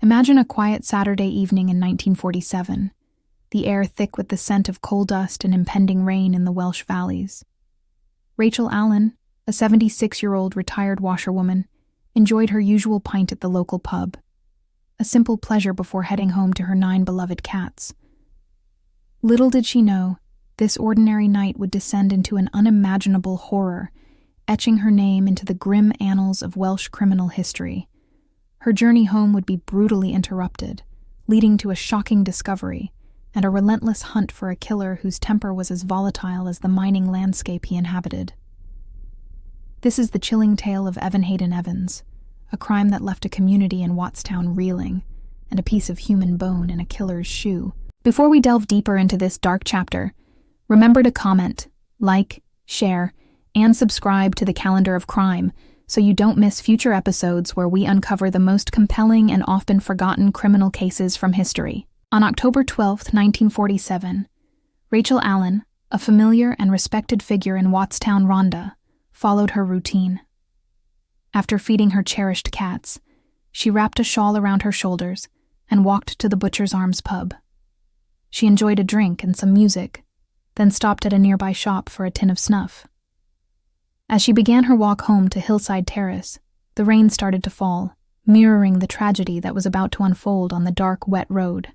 Imagine a quiet Saturday evening in 1947, the air thick with the scent of coal dust and impending rain in the Welsh valleys. Rachel Allen, a 76-year-old retired washerwoman, enjoyed her usual pint at the local pub, a simple pleasure before heading home to her 9 beloved cats. Little did she know, this ordinary night would descend into an unimaginable horror, etching her name into the grim annals of Welsh criminal history. Her journey home would be brutally interrupted, leading to a shocking discovery and a relentless hunt for a killer whose temper was as volatile as the mining landscape he inhabited. This is the chilling tale of Evan Hadyn Evans, a crime that left a community in Wattstown reeling, and a piece of human bone in a killer's shoe. Before we delve deeper into this dark chapter, remember to comment, like, share, and subscribe to the Calendar of Crime so you don't miss future episodes where we uncover the most compelling and often forgotten criminal cases from history. On October 12, 1947, Rachel Allen, a familiar and respected figure in Wattstown, Rhondda, followed her routine. After feeding her cherished cats, she wrapped a shawl around her shoulders and walked to the Butcher's Arms pub. She enjoyed a drink and some music, then stopped at a nearby shop for a tin of snuff. As she began her walk home to Hillside Terrace, the rain started to fall, mirroring the tragedy that was about to unfold on the dark, wet road.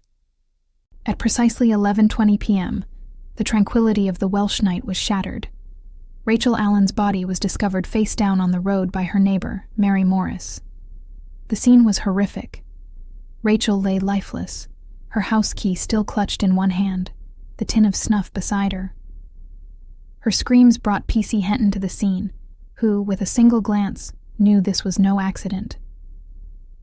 At precisely 11:20 p.m., the tranquility of the Welsh night was shattered. Rachel Allen's body was discovered face down on the road by her neighbor, Mary Morris. The scene was horrific. Rachel lay lifeless, her house key still clutched in one hand, the tin of snuff beside her. Her screams brought P.C. Henton to the scene, who, with a single glance, knew this was no accident.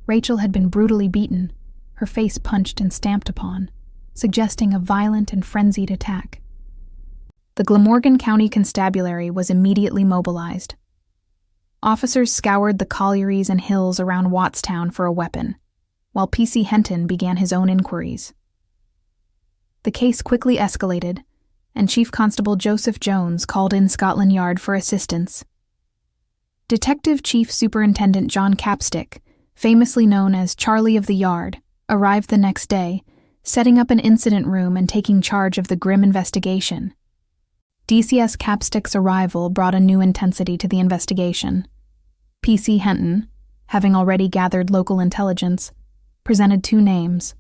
Rachel had been brutally beaten, her face punched and stamped upon, suggesting a violent and frenzied attack. The Glamorgan County Constabulary was immediately mobilized. Officers scoured the collieries and hills around Wattstown for a weapon, while P.C. Henton began his own inquiries. The case quickly escalated, and Chief Constable Joseph Jones called in Scotland Yard for assistance. Detective Chief Superintendent John Capstick, famously known as Charlie of the Yard, arrived the next day, setting up an incident room and taking charge of the grim investigation. DCS Capstick's arrival brought a new intensity to the investigation. P.C. Henton, having already gathered local intelligence, presented 2 names.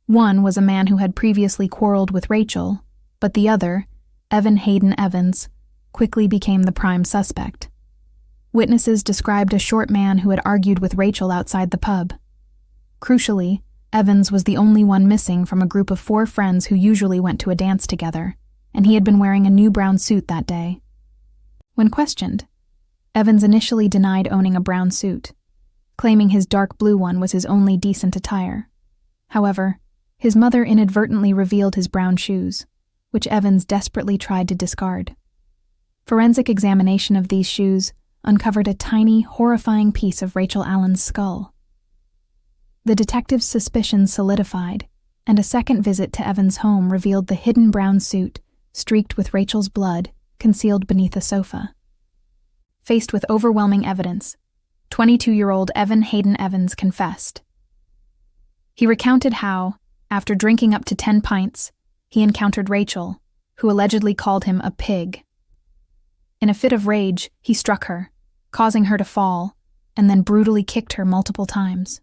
One was a man who had previously quarreled with Rachel, but the other, Evan Hadyn Evans, quickly became the prime suspect. Witnesses described a short man who had argued with Rachel outside the pub. Crucially, Evans was the only one missing from a group of 4 friends who usually went to a dance together, and he had been wearing a new brown suit that day. When questioned, Evans initially denied owning a brown suit, claiming his dark blue one was his only decent attire. However, his mother inadvertently revealed his brown shoes, which Evans desperately tried to discard. Forensic examination of these shoes uncovered a tiny, horrifying piece of Rachel Allen's skull. The detective's suspicions solidified, and a second visit to Evans' home revealed the hidden brown suit, streaked with Rachel's blood, concealed beneath a sofa. Faced with overwhelming evidence, 22-year-old Evan Hadyn Evans confessed. He recounted how, after drinking up to 10 pints, he encountered Rachel, who allegedly called him a pig. In a fit of rage, he struck her, causing her to fall, and then brutally kicked her multiple times.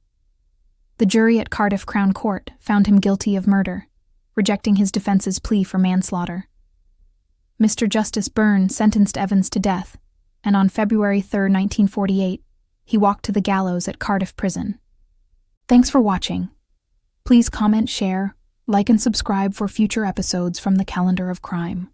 The jury at Cardiff Crown Court found him guilty of murder, rejecting his defense's plea for manslaughter. Mr. Justice Byrne sentenced Evans to death, and on February 3, 1948, he walked to the gallows at Cardiff Prison. Thanks for watching. Please comment, share, like, and subscribe for future episodes from the Calendar of Crime.